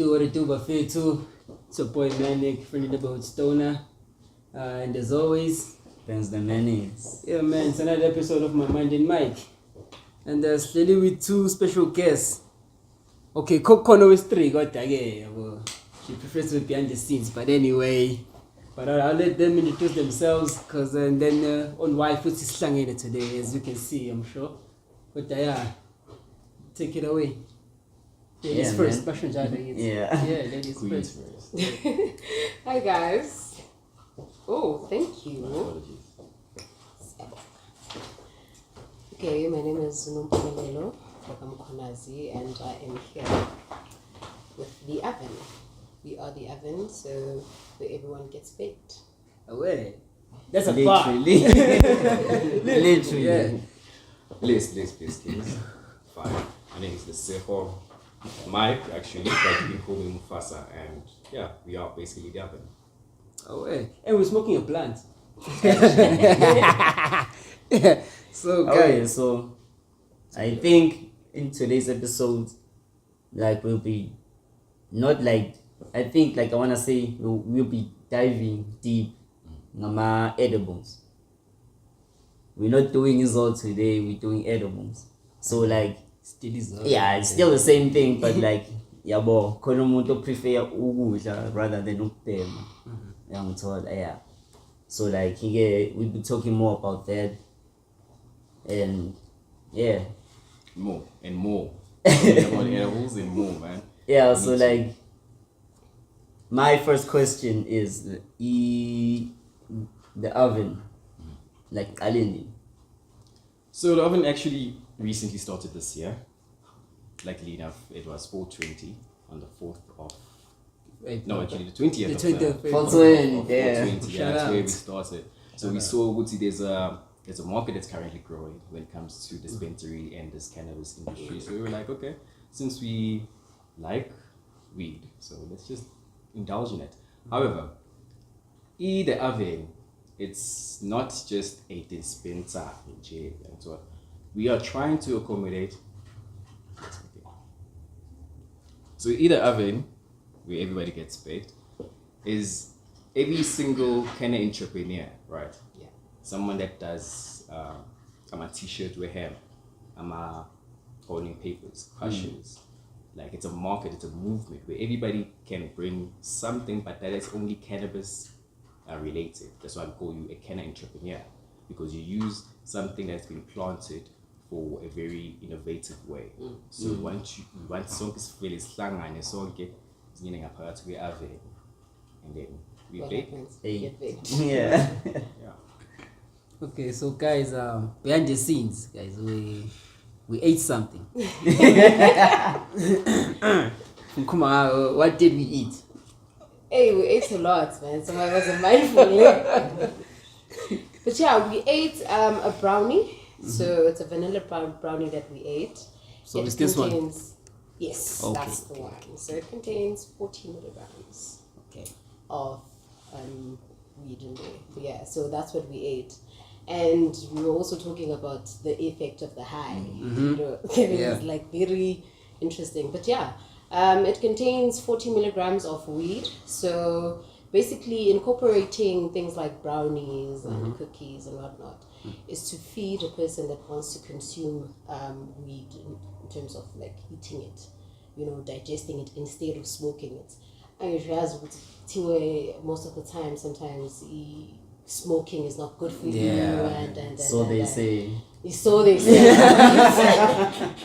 what it do, Buffet too. It's your boy Manic, friendly neighborhood stoner. And as always, Depends the mayonnaise. yeah man, it's another episode of My Mind in Mike. And still with two special guests. Okay, Kono is three, got again. She prefers to be behind the scenes, but anyway. But I'll let them introduce themselves, cause and then on why Foot is slang in it today, as you can see, I'm sure. But yeah, take it away. Ladies first, passion Yeah. ladies first. Hi guys. Oh, thank you. Okay, my name is Nompumelelo Mike, and I am here with the oven. We are the oven, so where everyone gets baked. Away. That's a bar. Literally. Yeah. Please, fine. My name is Seho Mike, actually, but you can call me Mufasa, and yeah, we are basically the oven. Away. And we're smoking a plant. So guys, Okay, so I think in today's episode, like we'll be not like I think like I wanna say we'll be diving deep in my edibles. We're not doing this all today, we're doing edibles. So like still is yeah, it's still the same thing, but like yabo, khona umuntu prefer ukudla rather than ukubhema. Yeah. So like we'll be talking more about that. And yeah. More and more. About edibles and more, man. Yeah, so like my first question is the oven. Like Alindi. So the oven actually recently started this year. Luckily enough, it was 420 on the 4th of... No, actually the 20th The 20th of 420, yeah. 420, Shout yeah, that's out. where we started. So we saw, there's a market that's currently growing when it comes to dispensary and this cannabis industry. So we were like, okay, since we like weed, so let's just indulge in it. However, the oven, it's not just a dispenser in jail. And so we are trying to accommodate. So either oven, where everybody gets baked, is every single kind of entrepreneur, right? Yeah. Someone that does, I'm a t-shirt with him, I'm a holding papers, cushions. Like it's a market, it's a movement where everybody can bring something, but that is only cannabis related. That's why I call you a cannabis entrepreneur, because you use something that's been planted for a very innovative way. So once sonke sivele sihlangane sonke zingene ngaphakathi kwe-oven, and then we What bake. happens? Hey. Get baked. Yeah. Yeah. okay, so guys, behind the scenes, guys, we ate something. Come on, what did we eat? Hey, we ate a lot, man. So I wasn't mindful. But yeah, we ate a brownie. So it's a vanilla brownie that we ate. So it it's this one? contains, yes, Okay. that's the one. So it contains 40 milligrams Okay. of weed in there. Yeah, so that's what we ate. And we were also talking about the effect of the high. You know, it's like very interesting. But yeah, it contains 40 milligrams of weed. So basically incorporating things like brownies and cookies and whatnot is to feed a person that wants to consume weed in terms of like eating it, you know, digesting it instead of smoking it. And it has most of the time, sometimes smoking is not good for you. And So they say. So they say.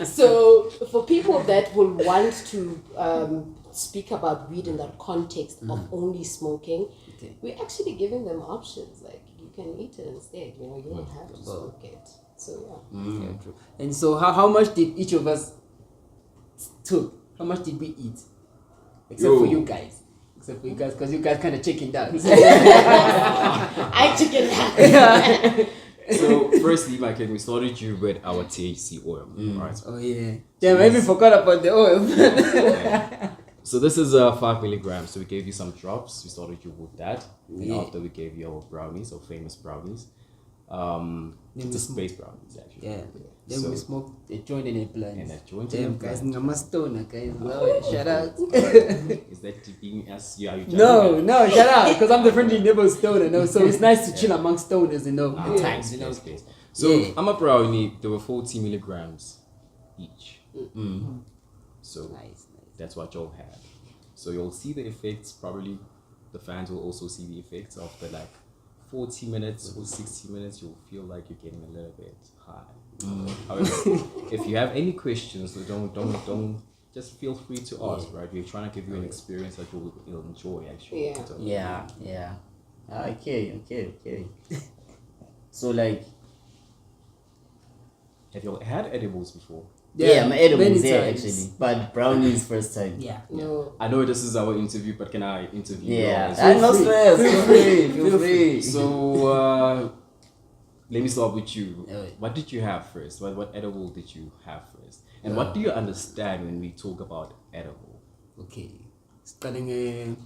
So for people that will want to speak about weed in that context of only smoking, we're actually giving them options. Like you can eat it instead. You know, you don't have to smoke it. So yeah. Yeah, true. And so how much did each of us took? How much did we eat? Except for you guys. Because you guys kind of chickened out. I chickened out. So firstly, Mike, we started you with our THC oil, right? Oh yeah. Damn, I even forgot about the oil. Okay. So this is 5 milligrams. So we gave you some drops. We started you with that. And after we gave you our brownies, our famous brownies. It's a space brownies actually. Yeah. Then we smoked a joint in a plant. And a joint Damn, in a guys, plant. I'm a stoner, guys. Wow, shout out. Is that being as you are you No, shout out, because I'm the friendly neighbor stoner, no. So it's nice to chill among stoners, at times, Space. So I'm a brownie. There were 40 milligrams each. So Nice. that's what you'll have. So you'll see the effects. Probably the fans will also see the effects after like 40 minutes or 60 minutes. You'll feel like you're getting a little bit high. However, if you have any questions, so don't just feel free to ask. Right, we're trying to give you an experience that you'll enjoy actually. Yeah. Yeah. Okay. So like, Have you had edibles before? yeah, my edibles many there times. actually, but brownies first time. Yeah. No. I know this is our interview, but can I interview you? Yeah, as and well? no stress. Feel free. So let me start with you. Alright. What did you have first? What edible did you have first? And what do you understand when we talk about edible? Okay. Starting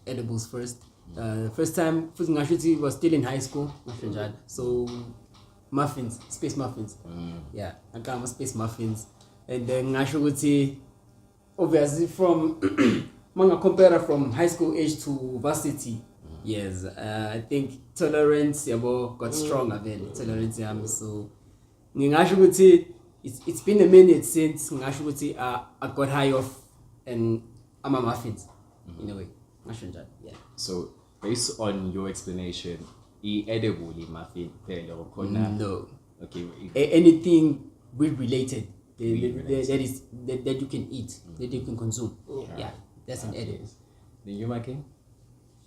edibles first. First time, was still in high school. So, muffins, space muffins. Yeah, I got my space muffins. And then obviously from manga compare from high school age to varsity. Yes, I think tolerance got stronger then. Tolerance so it's been a minute since I got high off and I'm a muffins in a way. Yeah. So based on your explanation, edible muffin No. Okay. Anything weed related Weed-related. that you can eat, that you can consume. Yeah, that's an edible. Then you, my king?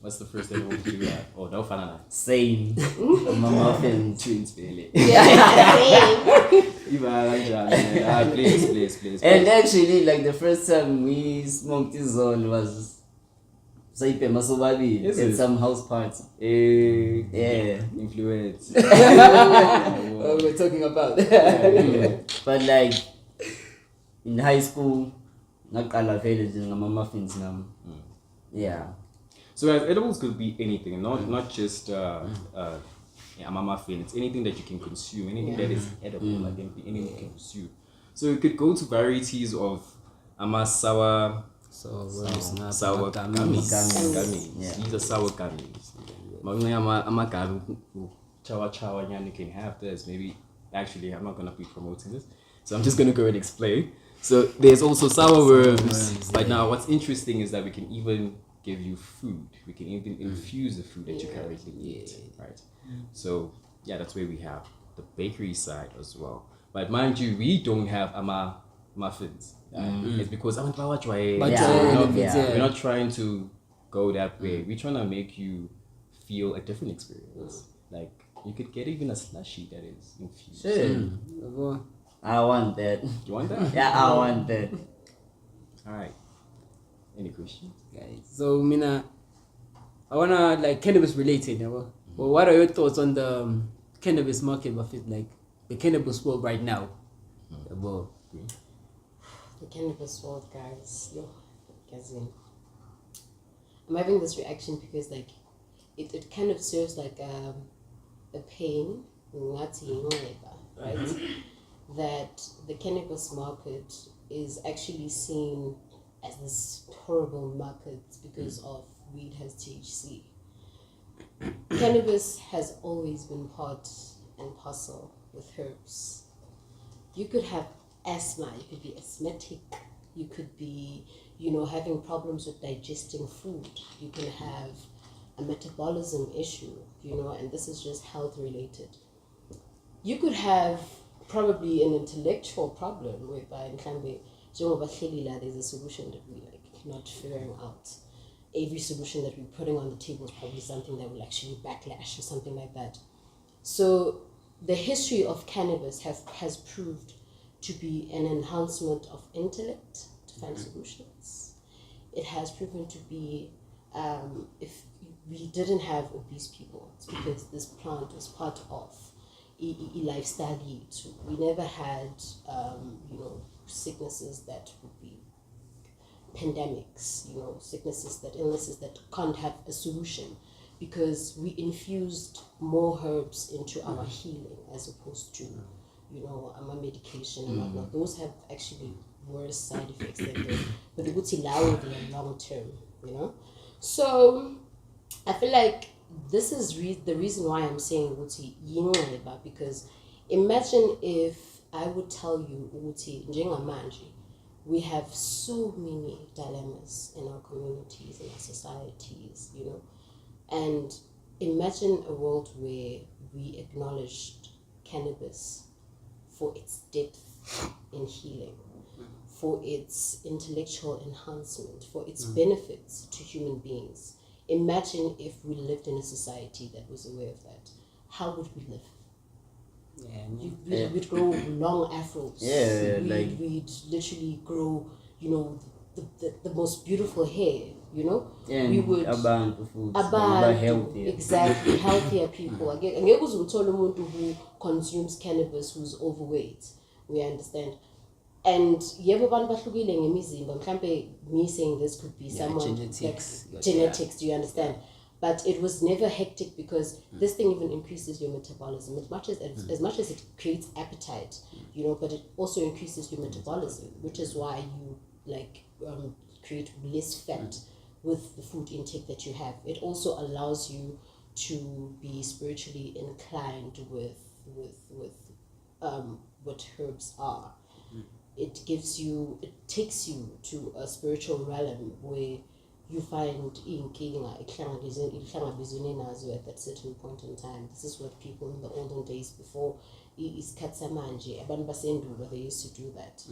What's the first edible you had? Oh, no, banana. Same. My muffins. Twins, really. Yeah. Please. And actually, like the first time we smoked this all was Saipe Masobabi Is at it? some house party. Yeah. Influence. Oh, we're talking about. But like in high school, nakala village ngama muffins nam. Yeah. So guys, edibles could be anything, not just a muffin. It's anything that you can consume, anything that is edible, like anything you can consume. So it could go to varieties of sour gummies. Yeah. These are sour gummies. Chawa nyani can have this. Maybe actually I'm not gonna be promoting this, so I'm just gonna go and explain. So there's also sour worms. But now what's interesting is that we can even give you food. We can even infuse the food that you currently eat. Right. So yeah, that's where we have the bakery side as well. But mind you, we don't have muffins. It's because we're not trying to go that way. We're trying to make you feel a different experience. Like you could get even a slushy that is infused. Sure. I want that. You want that? Yeah, I want that. Alright. Any questions? Guys, so Mina, I wanna like cannabis related. Well, what are your thoughts on the cannabis market, like the cannabis world right now? Well, The cannabis world, guys. I'm having this reaction because like it kind of serves like a pain, right? That the cannabis market is actually seen as this horrible market because of weed has THC. Cannabis has always been part and parcel with herbs. You could have asthma, you could be asthmatic, you could be, having problems with digesting food. You can have a metabolism issue, and this is just health related. You could have probably an intellectual problem whereby there's a solution that we not figuring out. Every solution that we're putting on the table is probably something that will actually backlash or something like that. So the history of cannabis has proved to be an enhancement of intellect to find solutions. It has proven to be, if we didn't have obese people, it's because this plant was part of a lifestyle lead. We never had, sicknesses that would be pandemics, illnesses that can't have a solution because we infused more herbs into our healing as opposed to, our medication and whatnot. Those have actually worse side effects than those, but the good allow they are long term, So I feel like this is the reason why I'm saying Uti Yingleba, because imagine if I would tell you Uti Njengamanji, we have so many dilemmas in our communities, in our societies, and imagine a world where we acknowledged cannabis for its depth in healing, for its intellectual enhancement, for its benefits to human beings. Imagine if we lived in a society that was aware of that. How would we live? We'd grow long afros. We'd literally grow, the most beautiful hair, And we would abantu futhi about healthier. Exactly, healthier people. Angeke uze uthole umuntu who consumes cannabis who's overweight. We understand. And yebo abantu bahlukile ngemizimba. Mhlambe me saying this could be someone genetics, do you understand? But it was never hectic because this thing even increases your metabolism as much as it creates appetite, but it also increases your metabolism, which is why you create less fat with the food intake that you have. It also allows you to be spiritually inclined with what herbs are. It takes you to a spiritual realm where you find inkinga ihlangabezene nazo at that certain point in time. This is what people in the olden days before isikhathi samanje abantu basendulo they used to do that.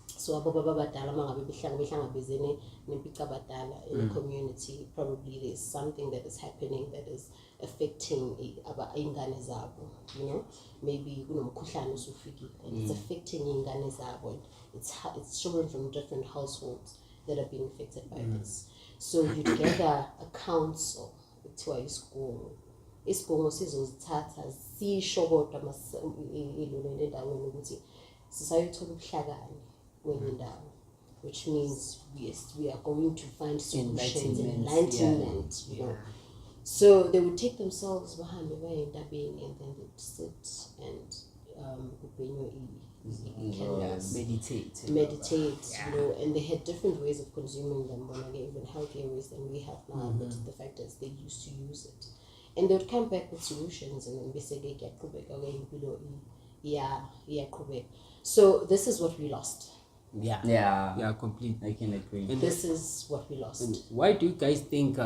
So abobaba badala mangabe behlangabezene nempica badala in the community, probably there's something that is happening that is affecting ingane zabo, maybe kunomkhuhlane usufikile and it's affecting ingane zabo. It's children from different households that are being affected by this. So you gather a council kuthiwa isigungu sizozithatha sisho kodwa elolele endaweni ukuthi sisayothola ubuhlakani kwenye ndawo, which means we are going to find solutions, enlightenment. So they would take themselves behind the way and then they would sit and meditate, and they had different ways of consuming them, even healthier ways than we have now. But the fact is, they used to use it, and they would come back with solutions, and then they say, so this is what we lost. Yeah, completely. I can agree. And this is what we lost. And why do you guys think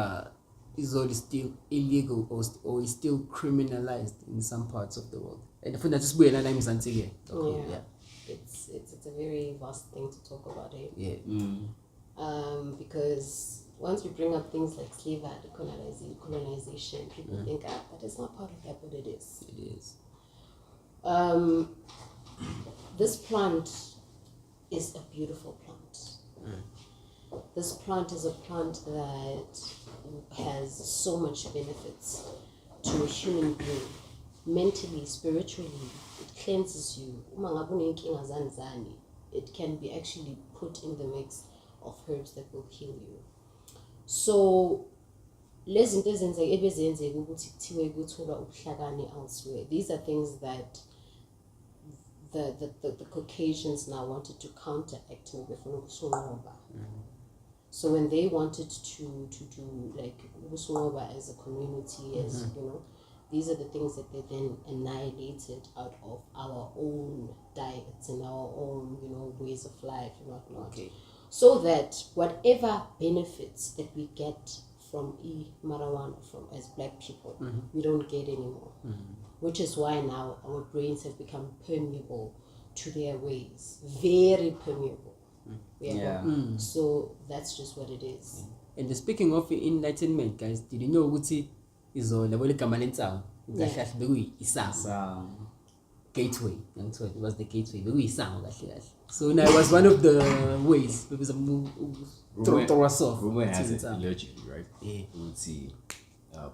is all still illegal or is still criminalized in some parts of the world? And for that, it's a very vast thing to talk about, eh? Yeah. Because once we bring up things like slavery, colonization, people think that is not part of that, but it is. It is. This plant is a beautiful plant. This plant is a plant that has so much benefits to a human being. Mentally, spiritually, it cleanses you. It can be actually put in the mix of herbs that will heal you. So, these are things that the Caucasians now wanted to counteract. So when they wanted to do like Usungoba as a community, as these are the things that they then annihilated out of our own diets and our own, ways of life and whatnot. Okay. So that whatever benefits that we get from marijuana, from as black people, we don't get anymore. Which is why now our brains have become permeable to their ways, very permeable. So that's just what it is. And speaking of enlightenment, guys, did you know what is all the gateway? It was the gateway. So now it was one of the ways. Rumor has it, allegedly, right? Yeah. We would see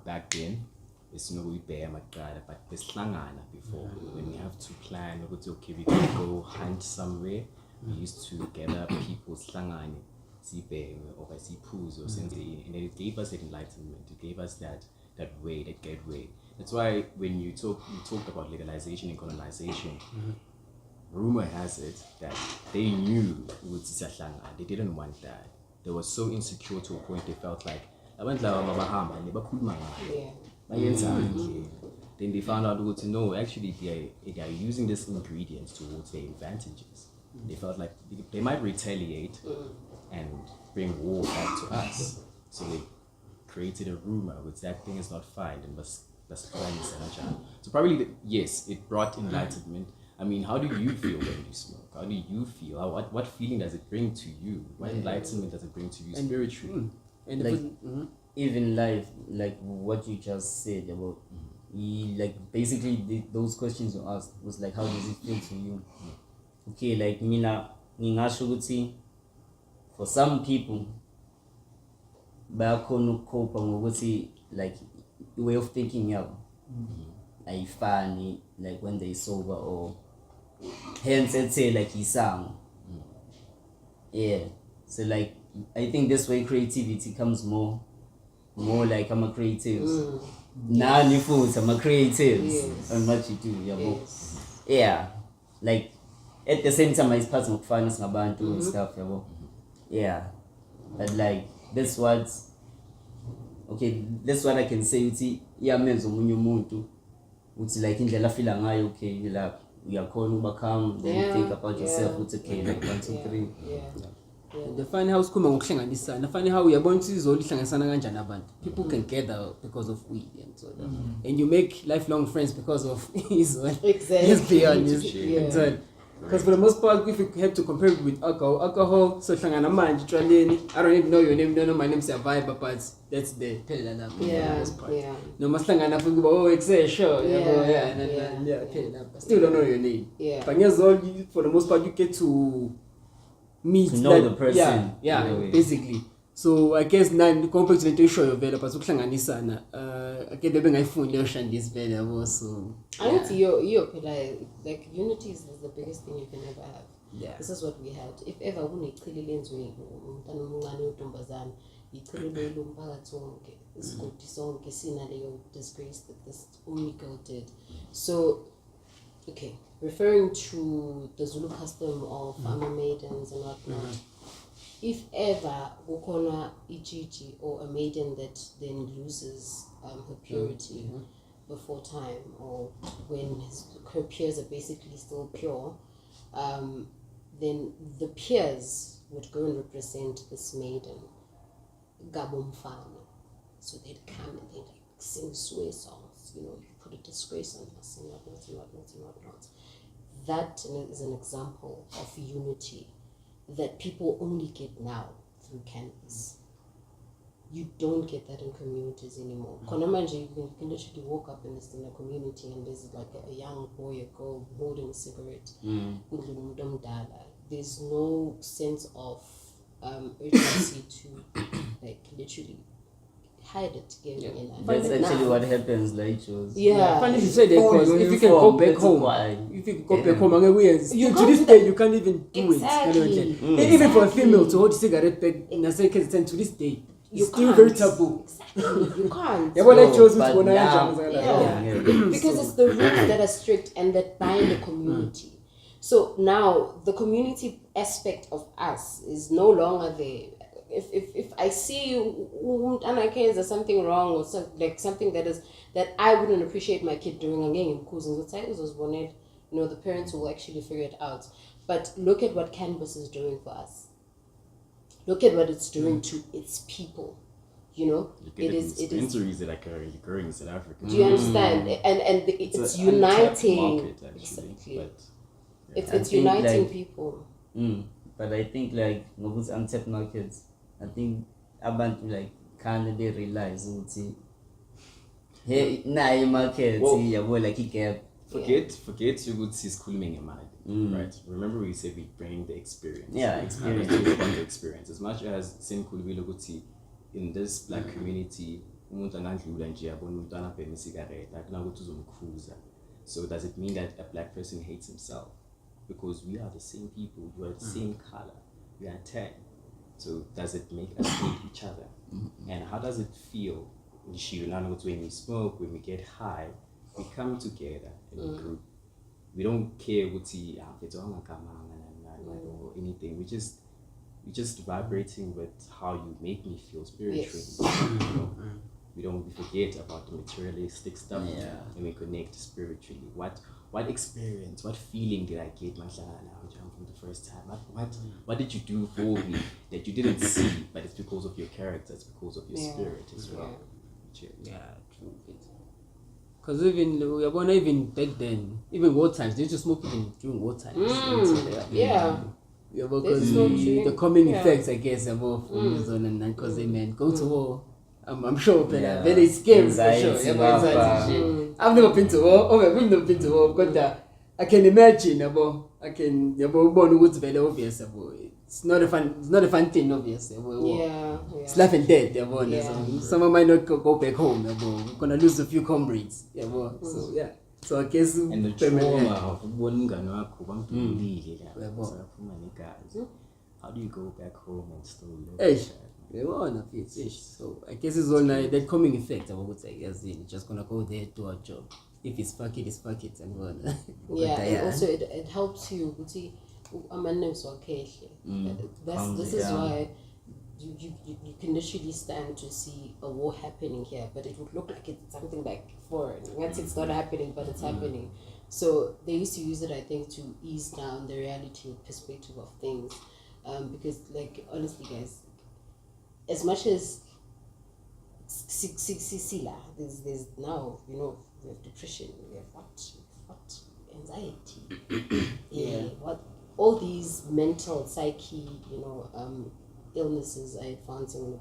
back then, it's no we bear magada, but there's slangana before. When we have to plan, we can go hunt somewhere. We used to gather people slangani, see bear or see pools or something, and it gave us that enlightenment. It gave us that that way, that gateway. That's why when you talked about legalization and colonization, rumor has it that they knew they didn't want that. They were so insecure to a point they felt like then they found out to know actually they are using these ingredients towards their advantages. They felt like they might retaliate and bring war back to us. So they created a rumor which that thing is not fine and must plan. So probably yes, it brought enlightenment. I mean, how do you feel when you smoke? How do you feel? What feeling does it bring to you? What enlightenment does it bring to you spiritually? And like even life, like what you just said about like basically those questions you asked was like, how does it feel to you? Okay, like mina ngingasho ukuthi for some people bayakhona ukucopa ngokuthi like the way of thinking yabo ayifani like when they sober or hence let's say like isango. Yeah, so like I think this way creativity comes more like I'm a creative. Nani foods, I'm a creative on what you do. Yeah, like at the same time, I part of finance ngabantu and stuff. Yeah, but like that's what I can say. Uthi iyamenza omunye umuntu uthi like indlela feel ngayo okay like uyakhona ubakam then think about yourself uthi okay like 1 2 3. The funny how sikhuluma ngokuhlanganisana, funny how uyabona ukuthi izolo ihlanganisana kanjani abantu. People can gather because of weed and so that. And you make lifelong friends because of izolo. Exactly. Let's be honest. Because for the most part, if you have to compare it with alcohol, so hlangana manje tshwaleni, I don't even know your name, don't know my name, Survivor, but that's the phelela lapho for the most part. No maslangana futhi kuba sure, still don't know your name. But ngezolo for the most part you get to meet to know the person. Basically. So I guess now compared to the show your vela but ukuhlanganisana ake bebe ngayifuni leyo shandisi vela yabo so I think your like unity is the biggest thing you can ever have. This is what we had. If ever kunechili lenzwe umntana omncane ontombazana ichili lo mphakathi wonke isigodi sonke sina leyo disgrace that this only girl did. So okay, referring to the Zulu custom of farmer maidens and whatnot. If ever ukona ichichi or a maiden that then loses her purity before time or when her peers are basically still pure, then the peers would go and represent this maiden, Gabumfana. So they'd come and they'd like sing sway songs, you put a disgrace on us and whatnot. That is an example of unity that people only get now through cannabis. You don't get that in communities anymore. You can literally walk up in a community and there's like a young boy or girl holding a cigarette. There's no sense of urgency to like literally hide it. That's actually what happens, like funny you say that because if you can go back home, to this day you can't even do it. Even for a female to hold a cigarette back in a second to this day, it's still very taboo. Exactly. You can't. Because it's the rules that are strict and that bind the community. So now the community aspect of us is no longer there. If I see there's something wrong or something that I wouldn't appreciate my kid doing again, the parents will actually figure it out. But look at what cannabis is doing for us. Look at what it's doing to its people. It is dispensaries that are occurring in South Africa. Do you understand? And it's uniting. Market, actually, exactly. It's uniting people. But I think like those untapped markets, I think abantu like can't they realize hey na market like gap. Forget you would see schooling in mind, right? Remember we said we bring the experience. Experience. The experience. As much as same kulvilo in this black community, so does it mean that a black person hates himself? Because we are the same people, we are the same color, we are tan. So does it make us hate each other? And how does it feel when we smoke, when we get high, we come together in a group. We don't care what or anything. We just vibrating with how you make me feel spiritually. You know? We forget about the materialistic stuff, and we connect spiritually. What experience, what feeling did I get from the first time? What did you do for me that you didn't see, but it's because of your character, it's because of your spirit as well. Yeah, true. Because even back then, even war times, they used to smoke even during war times. Because the coming effects, I guess, from and because they meant go to war. I'm sure, but very scary for sure. I've never been to war. I've never been to war, but I can imagine born what's very obvious. It's not a fun thing, obviously. It's life and death. Someone might not go back home. We're gonna lose a few comrades. So yeah. So I guess and the trauma of how do you go back home and still live? So I guess it's all that coming effect. I would say, as in just gonna go there, do our job. If it's fuck it, it's fuck it, and what. And also it helps you. See, this is why you can literally stand to see a war happening here, but it would look like it's something like foreign. Once it's not happening, but it's happening. So they used to use it, I think, to ease down the reality perspective of things, because, like, honestly, guys, as much as there's now, we have depression, we have what anxiety, what all these mental psyche, illnesses are advancing,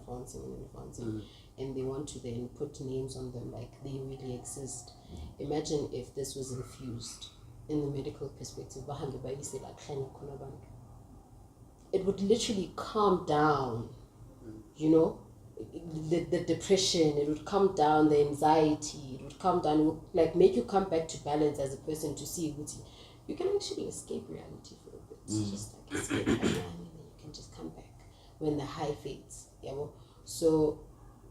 and they want to then put names on them like they really exist. Imagine if this was infused in the medical perspective. It would literally calm down, the depression, it would calm down the anxiety, it would calm down, it would like make you come back to balance as a person, to see you can actually escape reality for a bit. Just like escape and then you can just come back when the high fades. So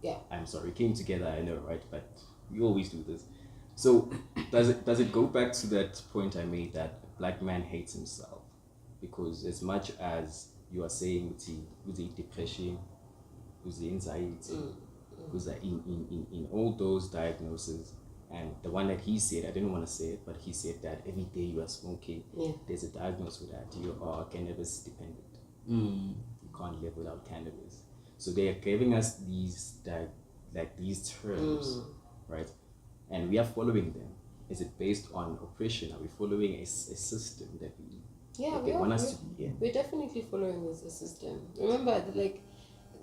yeah. I'm sorry, came together, I know, right? But we always do this. So does it go back to that point I made that a black man hates himself? Because as much as you are saying with the depression, with the anxiety, with in all those diagnoses, and the one that he said, I didn't want to say it, but he said that every day you are smoking, there's a diagnosis with that. You are cannabis dependent. You can't live without cannabis. So they are giving us these terms, right? And we are following them. Is it based on oppression? Are we following a system that we? Yeah, we're definitely following a system. Remember, like,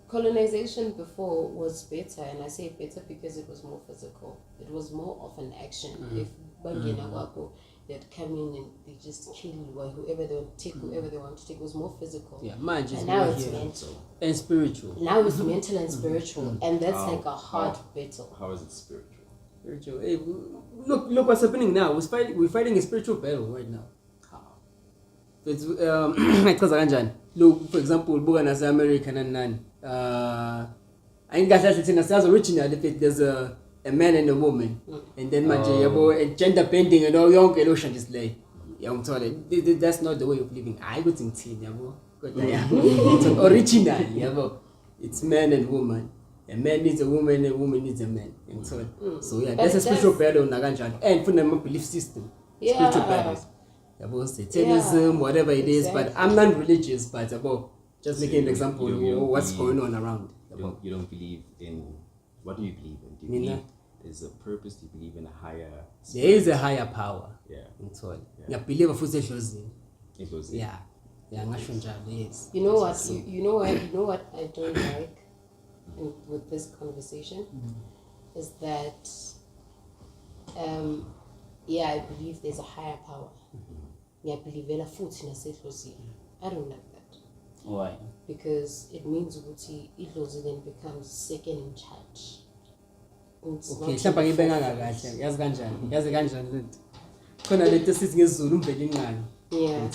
colonization before was better, and I say better because it was more physical. It was more of an action. If Bangina Wako, they'd come in and they just kill whoever they want to take, whoever they want to take. It was more physical. And now it's mental and spiritual. Now it's mental and spiritual, and that's like a hard battle. How is it spiritual? Spiritual. Hey, look what's happening now. We're fighting a spiritual battle right now. It's look, for example, Bugan American and none. I think that's original if there's a man and a woman, and then and gender bending and all young erosion display. That's not the way of living. I go to it's an original. It's man and woman. A man needs a woman, a woman needs a man. So yeah, that's a spiritual battle, and fundamental belief system. Spiritual battles. About Satanism, whatever it is, but I'm not religious, but about just making an example of what's going on around. You don't believe in, what do you believe in? Do you believe there's a purpose? Do you believe in a higher spirit? There is a higher power. Yeah. Believe a foot shows in. It goes in. Yeah. Yes. You know what? You know what I don't like with this conversation is that I believe there's a higher power. I believe in a foot in a I don't like that. Why? Because it means it then becomes second in charge. Okay, mhlawumbe ngibenganga kahle. Yazi kanjani. Khona lento sithi ngesiZulu umbhele incane. Yeah.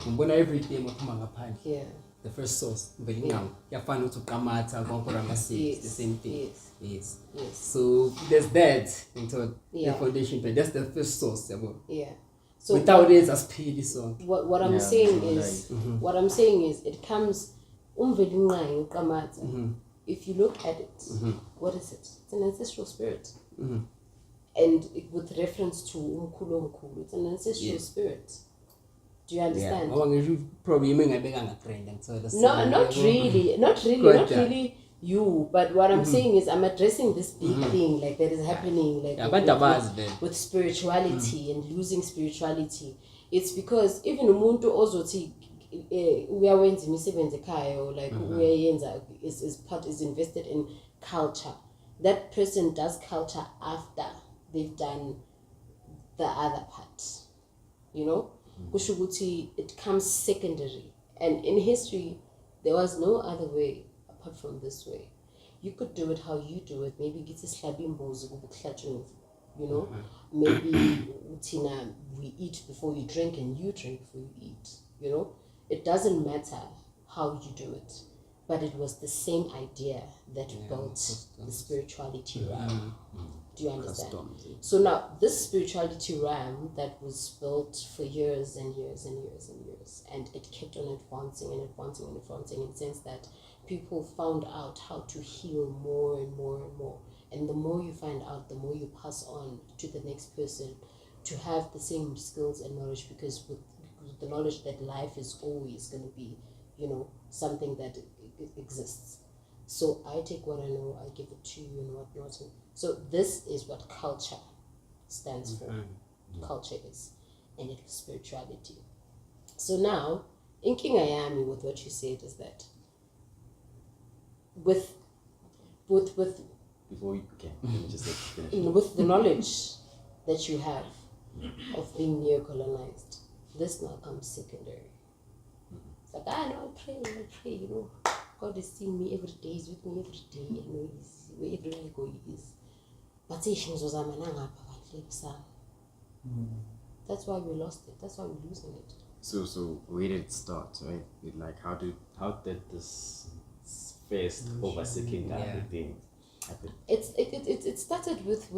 Ngibona every day maphuma ngaphandle. Yeah. the first source. But you find to kamata, Yes. the same thing. Yes. So there's that into Yeah. the foundation, but that's the first source. Yeah. So without it, as pay this song. what I'm saying is, what I'm saying is, it comes. If you look at it, what is it? It's an ancestral spirit, and with reference to umkhulu, it's an ancestral spirit. Do you understand? Probably Not really you, but what I'm saying is I'm addressing this big thing like that is happening with spirituality and losing spirituality. It's because even umuntu ozothi uyawenza imisebenzi ekhaya, or like uyayenza is invested in culture. That person does culture after they've done the other part. You know? Kushuguti, it comes secondary. And in history, there was no other way apart from this way. You could do it how you do it. Maybe get a you know, maybe we eat before you drink and you drink before you eat. You know, it doesn't matter how you do it, but it was the same idea that built the spirituality realm. Do you understand? So now this spirituality realm that was built for years and years and years and years, and it kept on advancing and advancing and advancing, in the sense that people found out how to heal more and more and more. And the more you find out, the more you pass on to the next person to have the same skills and knowledge, because with the knowledge that life is always going to be, you know, something that exists. So I take what I know, I give it to you and whatnot. So this is what culture stands for. Culture is, and it is spirituality. So now, in King Ayami, with what you said is that with before you can, let me just finish. With the knowledge that you have of being neo-colonized, this now comes secondary. It's like, I know, I pray, you know. God is seeing me every day, he's with me every day, you know, he's wherever I go, he is. But that's why we lost it. That's why we're losing it. So where did it start, right? How did this first over secondary thing happen? It started with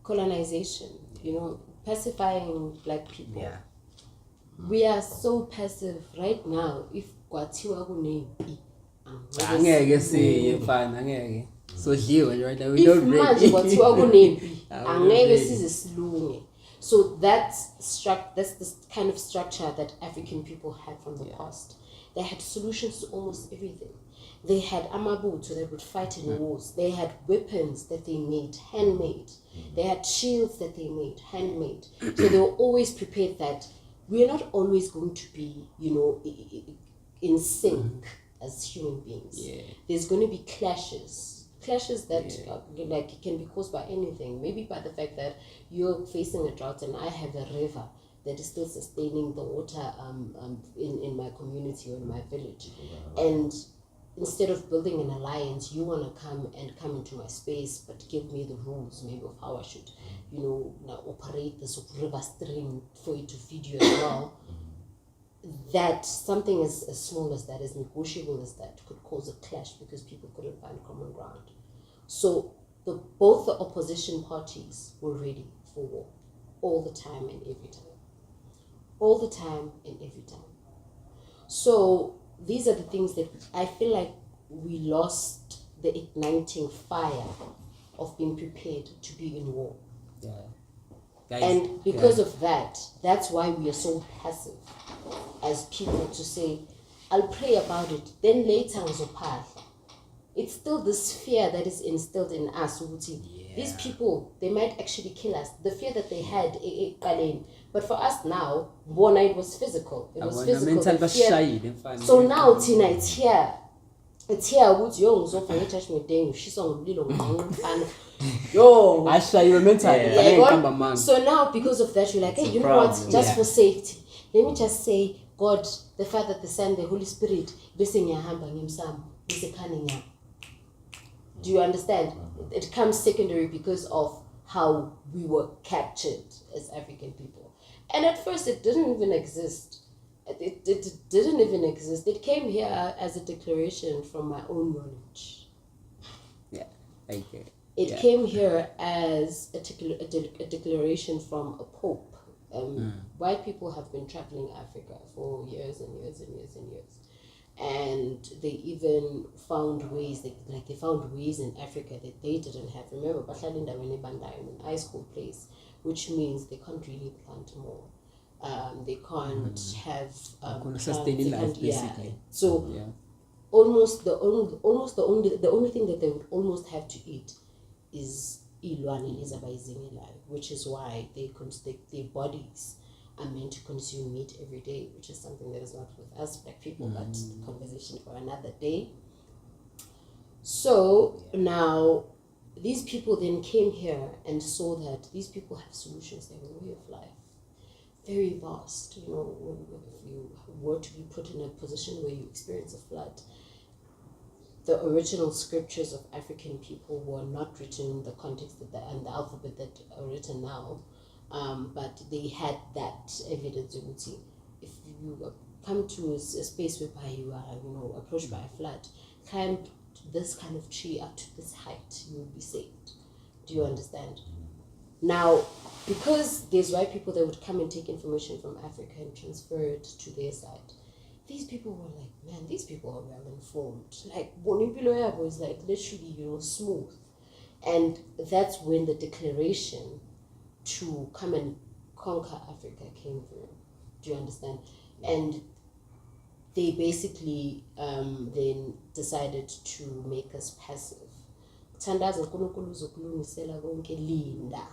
colonization, you know, pacifying black people. Yeah. We are so passive right now. If kwathiwa kunempi, angeke siyefana angeke sodliwe right now, we if don't manje break. kwathiwa kunempi angeke size silunge. So that's the kind of structure that African people had from the past. They had solutions to almost everything. They had amabutho that would fight in wars. They had weapons that they made, handmade. They had shields that they made, handmade. So they were always prepared that we are not always going to be, you know, in sync as human beings. Yeah. There's going to be clashes that like can be caused by anything. Maybe by the fact that you're facing a drought and I have a river that is still sustaining the water in my community or in my village. And instead of building an alliance, you want to come into my space, but give me the rules maybe of how I should, you know, now operate this river stream for it to feed you as well. That something as small as that, as negotiable as that, could cause a clash because people couldn't find common ground. So both the opposition parties were ready for war all the time and every time. All the time and every time. So these are the things that I feel like we lost the igniting fire of being prepared to be in war. Yeah. Guys, And because of that, that's why we are so passive as people to say, I'll pray about it, then later ngizophala. It's still this fear that is instilled in us. These people, they might actually kill us. The fear that they had, but for us now, one night was physical. It was physical. The fear. So now Tina, it's here. It's here. Would you so for touch me dang? She's on little fan. Yo, Asha, you were mental. So now because of that, you're like, hey, you know what? Just for safety, let me just say, God, the Father, the Son, the Holy Spirit, do you understand? It comes secondary because of how we were captured as African people. And at first it didn't even exist. It didn't even exist. It came here as a declaration from my own knowledge. Yeah. Okay. It came here as a declaration from a pope. White people have been traveling Africa for years and years and years and years. And they even found ways, they found ways in Africa that they didn't have. Remember, Bahlalinda Bandai, an ice cold place, which means they can't really plant more. They can't have sustaining life, basically. Yeah. So almost the only thing that they would almost have to eat is ilwane lizabayizingelayo, which is why their bodies are meant to consume meat every day, which is something that is not with us black people, but conversation for another day. So now these people then came here and saw that these people have solutions. They have a way of life, very vast. You know, if you were to be put in a position where you experience a flood, the original scriptures of African people were not written in the context and the alphabet that are written now, but they had that evidence. If you come to a space whereby you are, approached by a flood, climb this kind of tree up to this height, you will be saved. Do you understand? Now, because there's white people that would come and take information from Africa and transfer it to their side, these people were like, man, these people are well informed. Like, Bonimpilo Yabo is like literally, smooth. And that's when the declaration to come and conquer Africa came through. Do you understand? And they basically then decided to make us passive. Thandaza uNkulunkulu uzokulungisela konke linda.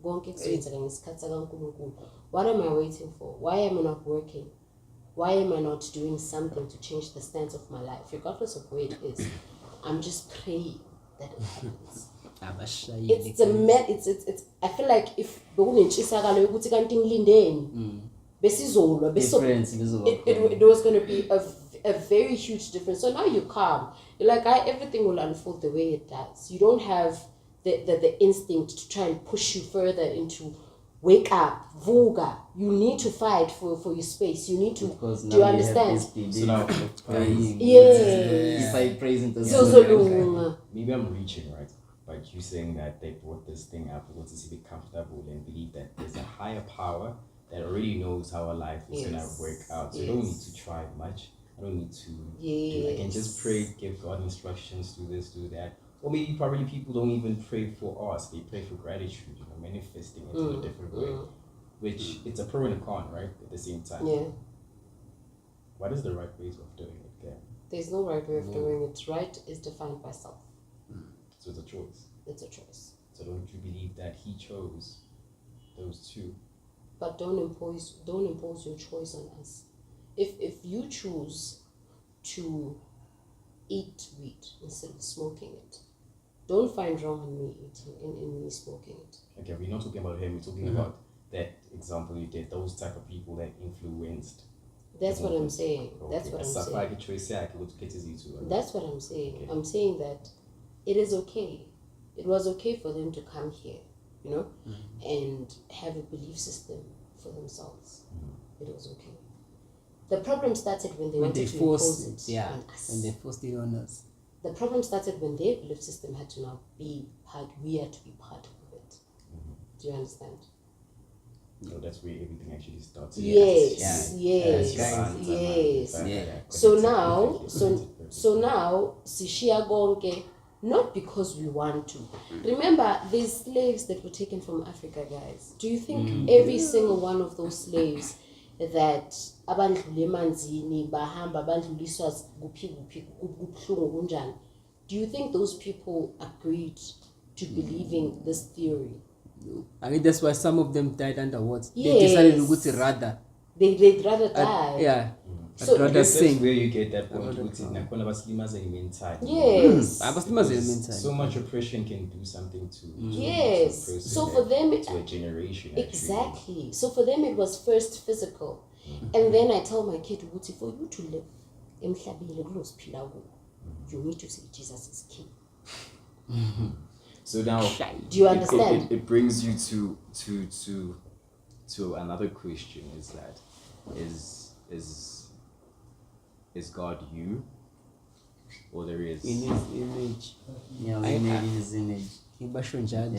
Konke kuzoyenzeka ngesikhathi sakaNkulunkulu. What am I waiting for? Why am I not working? Why am I not doing something to change the stance of my life? Regardless of where it is, I'm just praying that it happens. It's I feel like if it was going to be a very huge difference. So now you're calm. You're like, everything will unfold the way it does. You don't have the instinct to try and push you further into wake up, vuga. You need to fight for your space. You need to. Do you understand? So now, yes. If I praise into maybe I'm reaching, right? But you saying that they brought this thing up because to be comfortable and believe that there's a higher power that already knows how our life is gonna work out. So you don't need to try much. I don't need to do. I can just pray, give God instructions, do this, do that. Or maybe probably people don't even pray for us. They pray for gratitude, manifesting it in a different way. Which it's a pro and a con, right? At the same time. Yeah. What is the right way of doing it there? There's no right way of doing it. Right is defined by self. So it's a choice. It's a choice. So don't you believe that he chose those two? But don't impose your choice on us. If you choose to eat weed instead of smoking it, don't find wrong in me eating in me smoking it. Okay, we're not talking about him, we're talking about that example you did, those type of people that influenced. That's what I'm saying. Okay. That's what I'm saying. That's what I'm saying. Okay. I'm saying that it is okay. It was okay for them to come here, and have a belief system for themselves. It was okay. The problem started when they wanted to impose it on us. When they forced it on us. The problem started when their belief system had to now be part. We had to be part of it. Do you understand? No, that's where everything actually starts. Yes. So now, Sishia Gonke, not because we want to. Remember, there's slaves that were taken from Africa, guys. Do you think every single one of those slaves that abandlule emanzini bahamba bandluliswa kuphi kubuhlungu kunjani, do you think those people agreed to believing this theory? I mean, that's why some of them died underwater. Yes. They decided rather. They'd rather die. Yeah. So I'd rather That's sing. where you get that point. Yes. So much oppression can do something to Yes. to a person, So for them, to a generation. exactly. So for them, it was first physical, and then I tell my kid, "Uti, for you to live, you need to say Jesus is king." So now, Do you understand? It brings you to another question. Is is God you, or there is In his image. Yeah, we made in his image. Ibasho njalo.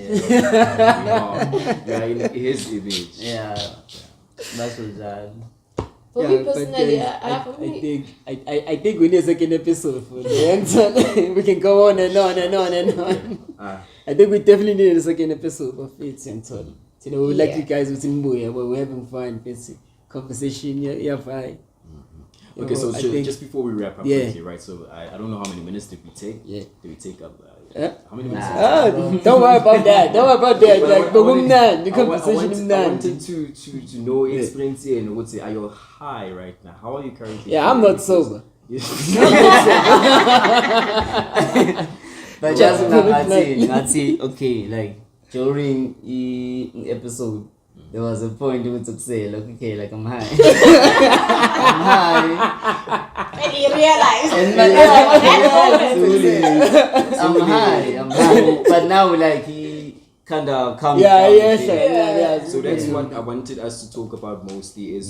we are in His image. Yeah. That's what that. For me personally, I think we need a second episode for the answer. We can go on and on and on and on. I think we definitely need a second episode of it and so. You know, we like you guys with Mbuya, but we're having fun, basic conversation. Yeah, fine. Okay, so just before we wrap up, quickly, right? So I don't know how many minutes did we take. Yeah. Did we take up? How many minutes? Don't worry about that. Don't worry about that. Like, the I wanted to know experience here and would say, are you high right now? How are you currently? Yeah, I'm not sober. But just okay, like during the episode, there was a point we took say, like, okay, like I'm high. I'm high. and you realize. I'm high. But now, like, he kind of calmed Yeah. down. So that's what I wanted us to talk about mostly is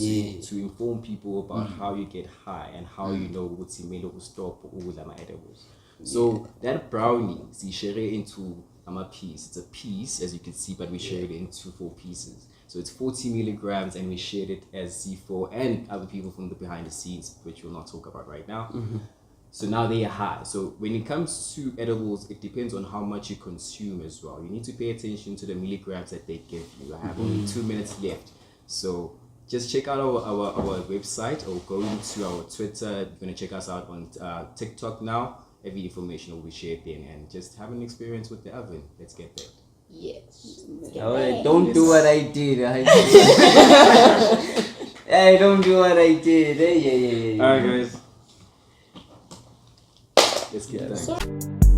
to inform people about how you get high and how you know what's in to stop all the edibles. So that brownie, we share it into a piece. It's a piece, as you can see, but we share it into 4 pieces. So it's 40 milligrams, and we shared it as C4 and other people from the behind the scenes, which we'll not talk about right now. So now they are high. So when it comes to edibles, it depends on how much you consume as well. You need to pay attention to the milligrams that they give you. I have only 2 minutes left. So just check out our website or go into our Twitter. You're going to check us out on TikTok now. Every information will be shared then, and just have an experience with the oven. Let's get there. Yes. Alright, don't do what I did. Hey, don't do what I did. Yeah. Alright, guys. Let's get done.